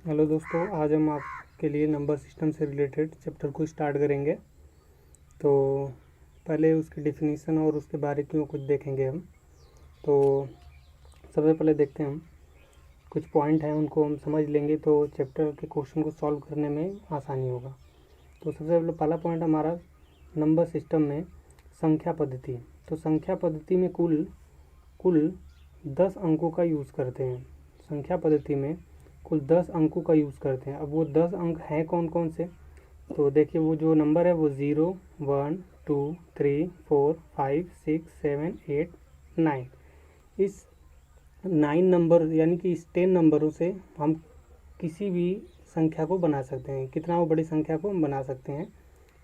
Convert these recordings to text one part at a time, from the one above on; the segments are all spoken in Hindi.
हेलो दोस्तों, आज हम आपके लिए नंबर सिस्टम से रिलेटेड चैप्टर को स्टार्ट करेंगे। तो पहले उसकी डेफिनीशन और उसके बारे में कुछ देखेंगे हम। तो सबसे पहले देखते हैं हम कुछ पॉइंट हैं, उनको हम समझ लेंगे तो चैप्टर के क्वेश्चन को सॉल्व करने में आसानी होगा। तो सबसे पहले पहला पॉइंट हमारा नंबर सिस्टम में संख्या पद्धति। तो संख्या पद्धति में कुल 10 अंकों का यूज़ करते हैं। संख्या पद्धति में कुल 10 अंकों का यूज़ करते हैं। अब वो 10 अंक हैं कौन कौन से? तो देखिए, वो जो नंबर है वो 0, 1, 2, 3, 4, 5, 6, 7, 8, 9। इस 9 नंबर यानी कि इस 10 नंबरों से हम किसी भी संख्या को बना सकते हैं। कितना वो बड़ी संख्या को हम बना सकते हैं।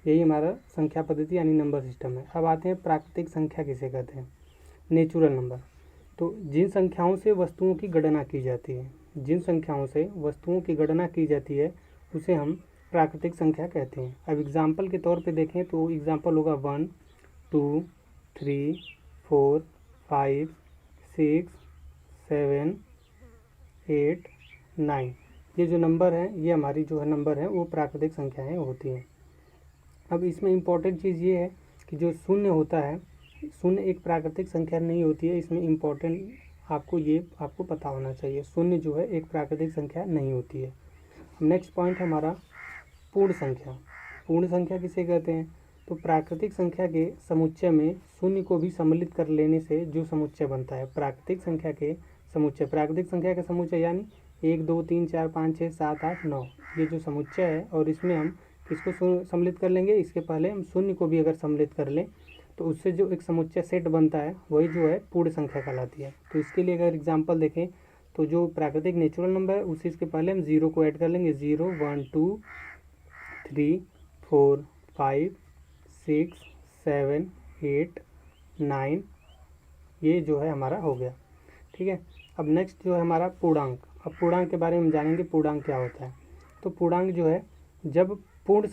यही हमारा संख्या पद्धति यानी नंबर सिस्टम है। अब आते हैं प्राकृतिक संख्या किसे कहते हैं, नेचुरल नंबर। तो जिन संख्याओं से वस्तुओं की गणना की जाती है, जिन संख्याओं से वस्तुओं की गणना की जाती है उसे हम प्राकृतिक संख्या कहते हैं। अब एग्जाम्पल के तौर पे देखें तो एग्जाम्पल होगा 1, 2, 3, 4, 5, 6, 7, 8, 9। ये जो नंबर है, ये हमारी जो है नंबर है वो प्राकृतिक संख्याएँ होती हैं। अब इसमें इम्पॉर्टेंट चीज़ ये है कि जो शून्य होता है, शून्य एक प्राकृतिक संख्या नहीं होती है। इसमें इम्पॉर्टेंट आपको पता होना चाहिए, शून्य जो है एक प्राकृतिक संख्या नहीं होती है। नेक्स्ट पॉइंट हमारा पूर्ण संख्या। पूर्ण संख्या किसे कहते हैं? तो प्राकृतिक संख्या के समुच्चय में शून्य को भी सम्मिलित कर लेने से जो समुच्चय बनता है, प्राकृतिक संख्या के समुच्चय, प्राकृतिक संख्या के समुच्चय यानी 1, 2, 3, 4, 5, 6, 7, 8, 9, ये जो समुच्चय है। और इसमें हम किसको सम्मिलित कर लेंगे? इसके पहले हम शून्य को भी अगर सम्मिलित कर लें तो उससे जो एक समुच्चय सेट बनता है वही जो है पूर्ण संख्या कहलाती है। तो इसके लिए अगर एग्जांपल देखें तो जो प्राकृतिक नेचुरल नंबर है उसी इसके पहले हम 0 को ऐड कर लेंगे। 0, 1, 2, 3, 4, 5, 6, 7, 8, 9, ये जो है हमारा हो गया। ठीक है। अब नेक्स्ट जो है हमारा पूर्णांक। अब पूर्णांक के बारे में जानेंगे, पूर्णांक क्या होता है। तो पूर्णांक जो है जब पूर्ण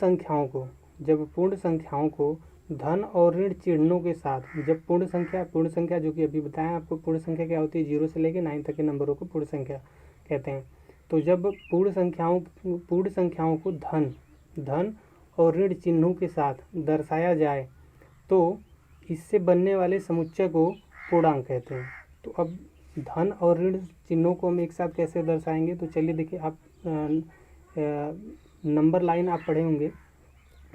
संख्याओं को धन और ऋण चिन्हों के साथ, जब पूर्ण संख्या जो कि अभी बताया आपको, पूर्ण संख्या क्या होती है? 0 से लेकर 9 तक के नंबरों को पूर्ण संख्या कहते हैं। तो जब पूर्ण संख्याओं को धन और ऋण चिन्हों के साथ दर्शाया जाए तो इससे बनने वाले समुच्चय को पूर्णांक कहते हैं। तो अब धन और ऋण चिन्हों को हम एक साथ कैसे दर्शाएंगे? तो चलिए देखिए, आप नंबर लाइन आप पढ़े होंगे।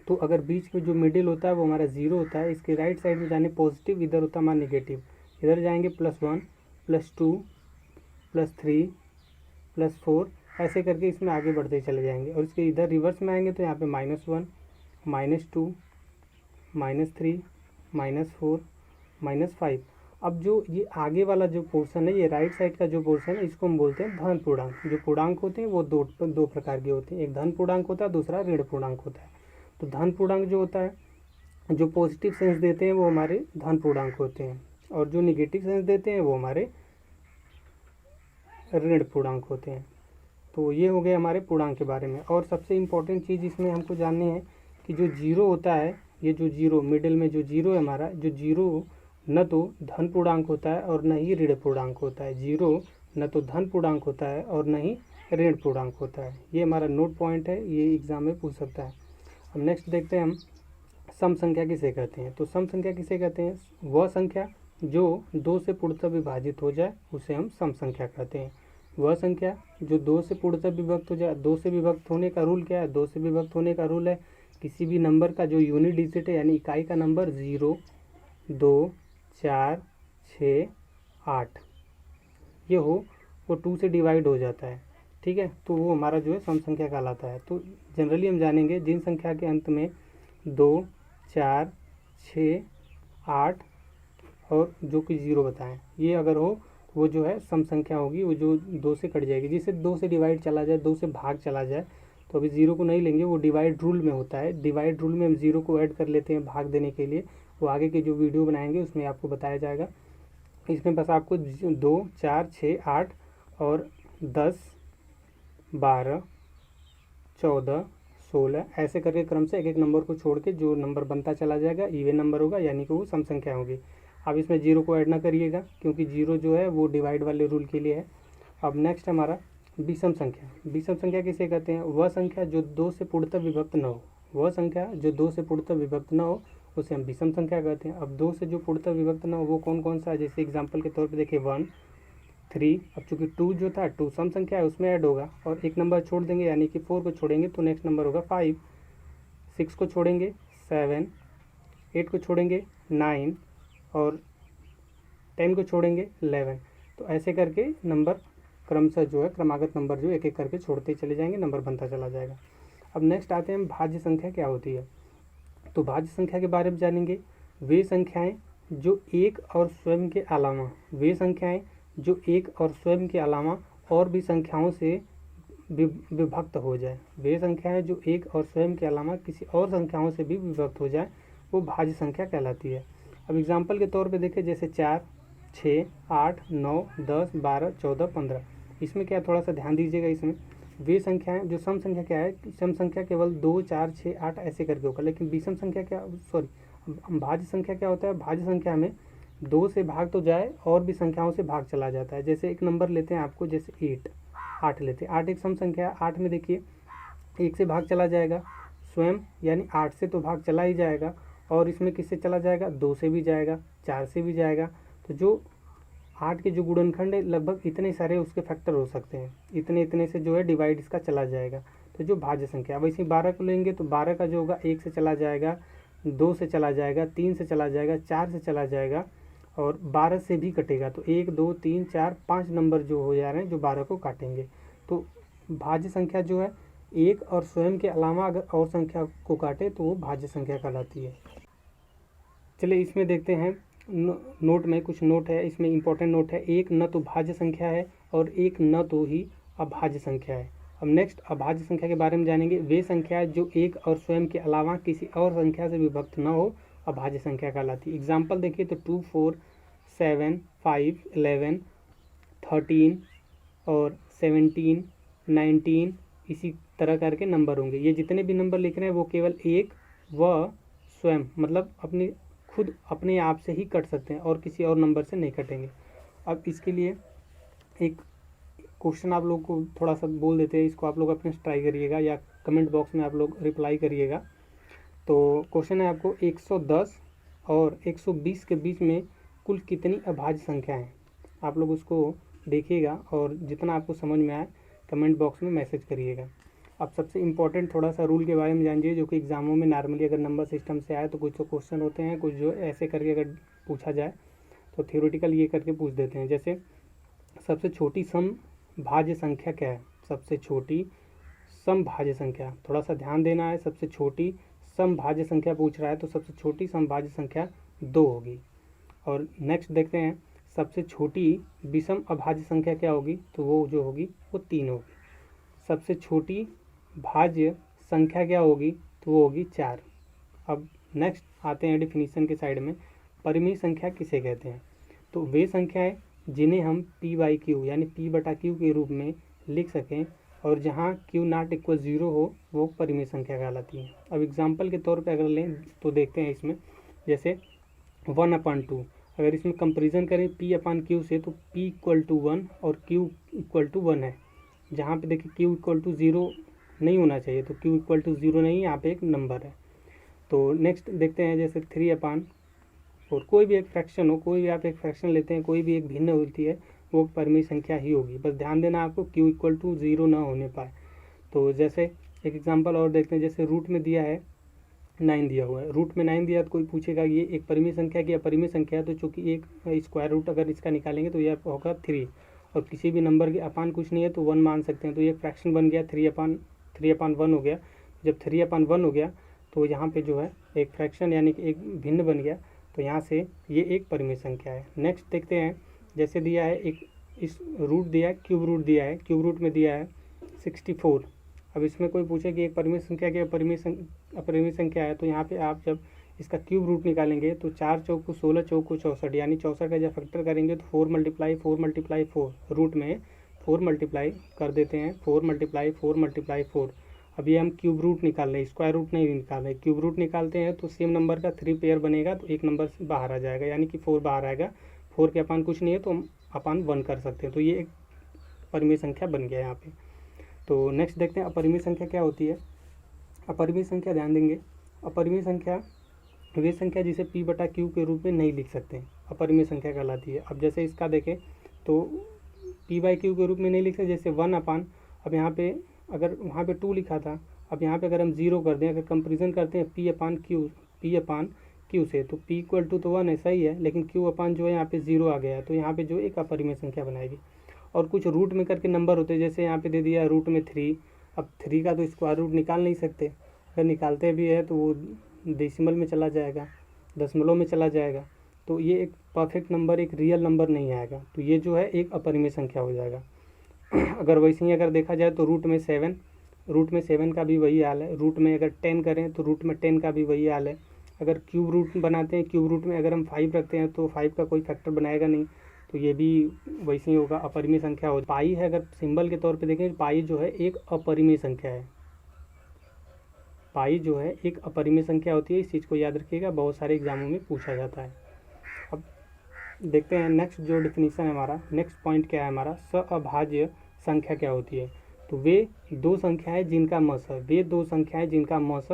तो अगर बीच में जो मिडिल होता है वो हमारा 0 होता है, इसके राइट साइड में जाने पॉजिटिव, इधर होता है हमारा नेगेटिव। इधर जाएंगे +1, +2, +3, +4, ऐसे करके इसमें आगे बढ़ते चले जाएंगे। और इसके इधर रिवर्स में आएंगे तो यहाँ पे -1, -2, -3, -4, -5। अब जो ये आगे वाला जो पोर्शन है, ये राइट साइड का जो पोर्शन है, इसको हम बोलते हैं धन पूर्णांक। जो पूर्णांक होते हैं वो दो प्रकार के होते हैं, एक धन पूर्णांक होता है, दूसरा ऋण पूर्णांक होता है। तो धन पूर्णांक जो होता है, जो पॉजिटिव सेंस देते हैं वो हमारे धन पूर्णांक होते हैं, और जो निगेटिव सेंस देते हैं वो हमारे ऋण पूर्णांक होते हैं। तो ये हो गए हमारे पूर्णांक के बारे में। और सबसे इम्पोर्टेंट चीज़ इसमें हमको जाननी है कि जो 0 होता है, ये जो 0 मिडिल में जो 0 है हमारा, जो 0 न तो धन पूर्णांक होता है और न ही ऋण पूर्णांक होता है। 0 न तो धन पूर्णांक होता है और न ही ऋण पूर्णांक होता है। ये हमारा नोट पॉइंट है, ये एग्जाम में पूछ सकता है। अब नेक्स्ट देखते हैं हम सम संख्या किसे कहते हैं। तो सम संख्या किसे कहते हैं? वह संख्या जो 2 से पूर्णतः विभाजित हो जाए उसे हम सम संख्या कहते हैं। वह संख्या जो 2 से पूर्णतः विभक्त हो जाए। 2 से विभक्त होने का रूल क्या है? 2 से विभक्त होने का रूल है किसी भी नंबर का जो यूनिट डिजिट है यानी इकाई का नंबर 0, 2, 4, 6, 8 ये हो, वो 2 से डिवाइड हो जाता है। ठीक है, तो वो हमारा जो है सम संख्या कहलाता है। तो जनरली हम जानेंगे जिन संख्या के अंत में 2, 4, 6, 8 और जो कि 0 बताएं, ये अगर हो वो जो है सम संख्या होगी, वो जो 2 से कट जाएगी। जिसे 2 से डिवाइड चला जाए, 2 से भाग चला जाए, तो अभी 0 को नहीं लेंगे, वो डिवाइड रूल में होता है। डिवाइड रूल में हम 0 को ऐड कर लेते हैं भाग देने के लिए। वो आगे के जो वीडियो बनाएंगे उसमें आपको बताया जाएगा। इसमें बस आपको 2, 4, 6, 8 और 10, 12, 14, 16 ऐसे करके क्रम से एक एक नंबर को छोड़ के जो नंबर बनता चला जाएगा इवन नंबर होगा, यानी कि वो सम संख्या होगी। अब इसमें 0 को ऐड ना करिएगा क्योंकि 0 जो है वो डिवाइड वाले रूल के लिए है। अब नेक्स्ट हमारा विषम संख्या, विषम संख्या किसे कहते हैं? वह संख्या जो 2 से पूर्णतः विभक्त न हो, वह संख्या जो 2 से पूर्णतः विभक्त न हो उसे हम विषम संख्या कहते हैं। अब 2 से जो पूर्णतः विभक्त न हो वो कौन कौन सा है? जैसे एग्जांपल के तौर पे देखिए 1, 3। अब चूंकि 2 जो था 2 सम संख्या है उसमें ऐड होगा और एक नंबर छोड़ देंगे यानी कि 4 को छोड़ेंगे तो नेक्स्ट नंबर होगा 5, 6 को छोड़ेंगे 7, 8 को छोड़ेंगे 9 और 10 को छोड़ेंगे 11। तो ऐसे करके नंबर क्रमशः जो है क्रमागत नंबर जो एक एक करके छोड़ते चले जाएंगे, नंबर बनता चला जाएगा। अब नेक्स्ट आते हैं भाज्य संख्या क्या होती है। तो भाज्य संख्या के बारे में जानेंगे। वे संख्याएं जो एक और स्वयं के अलावा, वे संख्याएं जो एक और स्वयं के अलावा और भी संख्याओं से विभक्त हो जाए, वे संख्याएं जो एक और स्वयं के अलावा किसी और संख्याओं से भी विभक्त हो जाए वो भाज्य संख्या कहलाती है। अब एग्जाम्पल के तौर पे देखें जैसे 4, 6, 8, 9, 10, 12, 14, 15। इसमें क्या थोड़ा सा ध्यान दीजिएगा, इसमें वे संख्याएं जो सम संख्या क्या है, सम संख्या केवल 2, 4, 6, 8 ऐसे करके होगा, लेकिन विषम संख्या क्या, भाज्य संख्या क्या होता है? भाज्य संख्या में 2 से भाग तो जाए और भी संख्याओं से भाग चला जाता है। जैसे एक नंबर लेते हैं आपको, जैसे 8 लेते हैं, 8 एक सम संख्या है। 8 में देखिए 1 से भाग चला जाएगा स्वयं, यानी 8 से तो भाग चला ही जाएगा और इसमें किससे चला जाएगा? 2 से भी जाएगा, 4 से भी जाएगा। तो जो 8 के जो गुणनखंड है लगभग इतने सारे उसके फैक्टर हो सकते हैं, इतने इतने से जो है डिवाइड इसका चला जाएगा। तो जो भाज्य संख्या, अब इसी 12 को लेंगे तो 12 का जो होगा 1 से चला जाएगा, 2 से चला जाएगा, 3 से चला जाएगा, 4 से चला जाएगा और 12 से भी कटेगा। तो 1, 2, 3, 4, 5 नंबर जो हो जा रहे हैं जो 12 को काटेंगे। तो भाज्य संख्या जो है एक और स्वयं के अलावा अगर और संख्या को काटे तो वो भाज्य संख्या कहलाती है। चलिए इसमें देखते हैं नोट में कुछ नोट है, इसमें इंपॉर्टेंट नोट है। एक न तो भाज्य संख्या है और एक न तो ही अभाज्य संख्या है। अब नेक्स्ट अभाज्य संख्या के बारे में जानेंगे। वे संख्या जो एक और स्वयं के अलावा किसी और संख्या से विभक्त न हो अभाज्य संख्या कहलाती है। एग्जाम्पल देखिए तो 2, 4, 7, 5, 11, 13 और 17, 19 इसी तरह करके नंबर होंगे। ये जितने भी नंबर लिख रहे हैं वो केवल एक व स्वयं मतलब खुद अपने आप से ही कट सकते हैं और किसी और नंबर से नहीं कटेंगे। अब इसके लिए एक क्वेश्चन आप लोग को थोड़ा सा बोल देते हैं, इसको आप लोग अपने ट्राई करिएगा या कमेंट बॉक्स में आप लोग रिप्लाई करिएगा। तो क्वेश्चन है आपको 110 और 120 के बीच में कुल कितनी अभाज्य संख्या है? आप लोग उसको देखिएगा और जितना आपको समझ में आए कमेंट बॉक्स में मैसेज करिएगा। अब सबसे इम्पोर्टेंट थोड़ा सा रूल के बारे में जानिए जो कि एग्जामों में नॉर्मली अगर नंबर सिस्टम से आए तो कुछ तो क्वेश्चन होते हैं, कुछ जो ऐसे करके अगर पूछा जाए तो थ्योरेटिकल ये करके पूछ देते हैं। जैसे सबसे छोटी सम भाज्य संख्या क्या है? सबसे छोटी सम भाज्य संख्या, थोड़ा सा ध्यान देना है। सबसे छोटी सम भाज्य संख्या पूछ रहा है तो सबसे छोटी सम भाज्य संख्या 2 होगी। और नेक्स्ट देखते हैं सबसे छोटी विषम अभाज्य संख्या क्या होगी? तो वो जो होगी वो 3 होगी। सबसे छोटी भाज्य संख्या क्या होगी? तो वो होगी 4। अब नेक्स्ट आते हैं डिफिनीशन के साइड में। परिमेय संख्या किसे कहते हैं? तो वे संख्याएं जिन्हें हम p/q यानी p/q के रूप में लिख सकें और जहां q नॉट इक्वल 0 हो वो परिमेय संख्या कहलाती है। अब एग्जाम्पल के तौर पे अगर लें तो देखते हैं इसमें जैसे 1/2 अगर इसमें कंपेरिजन करें p/q से तो p = 1 और q = 1 है। जहाँ पे देखिए q = 0 नहीं होना चाहिए तो q = 0 नहीं, यहाँ पे एक नंबर है। तो नेक्स्ट देखते हैं जैसे 3/4 कोई भी एक फ्रैक्शन हो, कोई भी आप एक फ्रैक्शन लेते हैं, कोई भी एक भिन्न होती है वो परिमेय संख्या ही होगी। बस ध्यान देना आपको q = 0 ना होने पाए। तो जैसे एक एग्जांपल और देखते हैं, जैसे रूट में दिया है 9 दिया हुआ है, रूट में 9 दिया तो कोई पूछेगा ये एक परिमेय संख्या की अपरिमेय संख्या है, तो चूंकि एक स्क्वायर रूट अगर इसका निकालेंगे तो यह होगा 3 और किसी भी नंबर के अपान कुछ नहीं है तो 1 मान सकते हैं। तो ये फ्रैक्शन बन गया 3/1 हो गया। जब 3/1 हो गया तो यहाँ पे जो है एक फ्रैक्शन यानी कि एक भिन्न बन गया, तो यहाँ से ये एक परिमेय संख्या है। नेक्स्ट देखते हैं जैसे दिया है एक इस रूट दिया है, क्यूब रूट दिया है, क्यूब रूट में दिया है 64। अब इसमें कोई पूछे कि एक परिमेय संख्या की अपरिमेय संख्या है तो यहाँ पे आप जब इसका क्यूब रूट निकालेंगे तो 4 चौक को 16, चौक को 64 यानी 64 का जब फैक्टर करेंगे तो 4 × 4 रूट में 4 मल्टीप्लाई कर देते हैं, 4 × 4। अब ये हम क्यूब रूट निकाल रहे हैं, स्क्वायर रूट नहीं निकाल रहे। क्यूब रूट निकालते हैं तो सेम नंबर का 3 पेयर बनेगा तो एक नंबर बाहर आ जाएगा यानी कि 4 बाहर आएगा। 4 के अपान कुछ नहीं है तो हम अपान 1 कर सकते हैं। तो ये एक अपरिमेय संख्या बन गया यहाँ पे। तो नेक्स्ट देखते हैं अपरिमेय संख्या क्या होती है। अपरिमेय संख्या ध्यान देंगे, अपरिमेय संख्या वे संख्या जिसे p बटा q के रूप में नहीं लिख सकते, अपरिमेय संख्या कहलाती है। अब जैसे इसका देखें तो p बाई क्यू के रूप में नहीं लिख सकते, जैसे 1/, अब यहाँ पे अगर वहाँ पे 2 लिखा था, अब यहाँ पे अगर हम 0 कर दें, अगर कंपेरिजन करते हैं p अपान क्यू से, तो p इक्वल टू तो 1 ऐसा ही है, लेकिन q अपान जो है यहाँ पे 0 आ गया है, तो यहाँ पे जो एक अपरिमेय संख्या बनाएगी। और कुछ रूट में करके नंबर होते हैं, जैसे यहाँ पे दे दिया रूट में 3, अब 3 का तो स्क्वायर रूट निकाल नहीं सकते, अगर निकालते भी है तो वो डेसिमल में चला जाएगा, दशमलव में चला जाएगा, तो ये एक परफेक्ट नंबर, एक रियल नंबर नहीं आएगा, तो ये जो है एक अपरिमेय संख्या हो जाएगा। अगर वैसे ही अगर देखा जाए तो रूट में 7 का भी वही हाल है। रूट में अगर 10 करें तो रूट में 10 का भी वही हाल है। अगर क्यूब रूट बनाते हैं, क्यूब रूट में अगर हम 5 रखते हैं तो 5 का कोई फैक्टर बनाएगा नहीं, तो ये भी वैसे ही होगा, अपरिमेय संख्या हो। पाई है, अगर सिंबल के तौर पे देखें, पाई जो है एक अपरिमेय संख्या है, पाई जो है एक अपरिमेय संख्या होती है। इस चीज़ को याद रखिएगा, बहुत सारे एग्जामों में पूछा जाता है। अब देखते हैं नेक्स्ट जो डिफिनीसन है हमारा, नेक्स्ट पॉइंट क्या है हमारा, सअभाज्य संख्या क्या होती है। तो वे दो संख्याएं जिनका मस, वे दो संख्याएं जिनका मस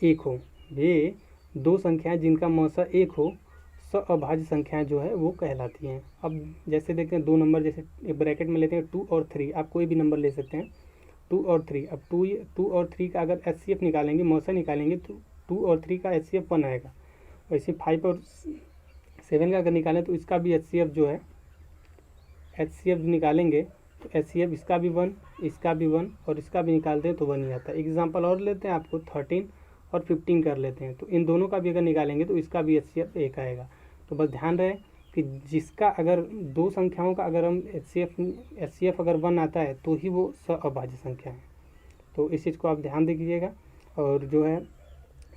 एक हो, वे दो संख्याएं जिनका मस एक हो, सअभाज्य संख्याएं जो है वो कहलाती हैं। अब जैसे देखते हैं दो नंबर, जैसे एक ब्रैकेट में लेते हैं 2 और 3, आप कोई भी नंबर ले सकते हैं, 2 और 3। अब 2 और 3 का अगर HCF निकालेंगे, मौसा निकालेंगे, तो 2 और 3 का HCF 1 आएगा। वैसे 5 और 7 का अगर निकालें तो इसका भी HCF जो है, HCF निकालेंगे तो HCF इसका भी 1, इसका भी 1 और इसका भी निकालते हैं तो 1 ही आता है। एग्जाम्पल और लेते हैं, आपको 13 और 15 कर लेते हैं, तो इन दोनों का भी अगर निकालेंगे तो इसका भी HCF 1 आएगा। तो बस ध्यान रहे कि जिसका अगर दो संख्याओं का अगर हम HCF अगर 1 आता है तो ही वो सअभाज्य संख्या है। तो इस चीज़ को आप ध्यान दीजिएगा। और जो है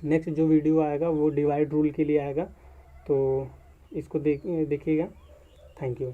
नेक्स्ट जो वीडियो आएगा वो डिवाइड रूल के लिए आएगा, तो इसको देखिएगा। Thank you.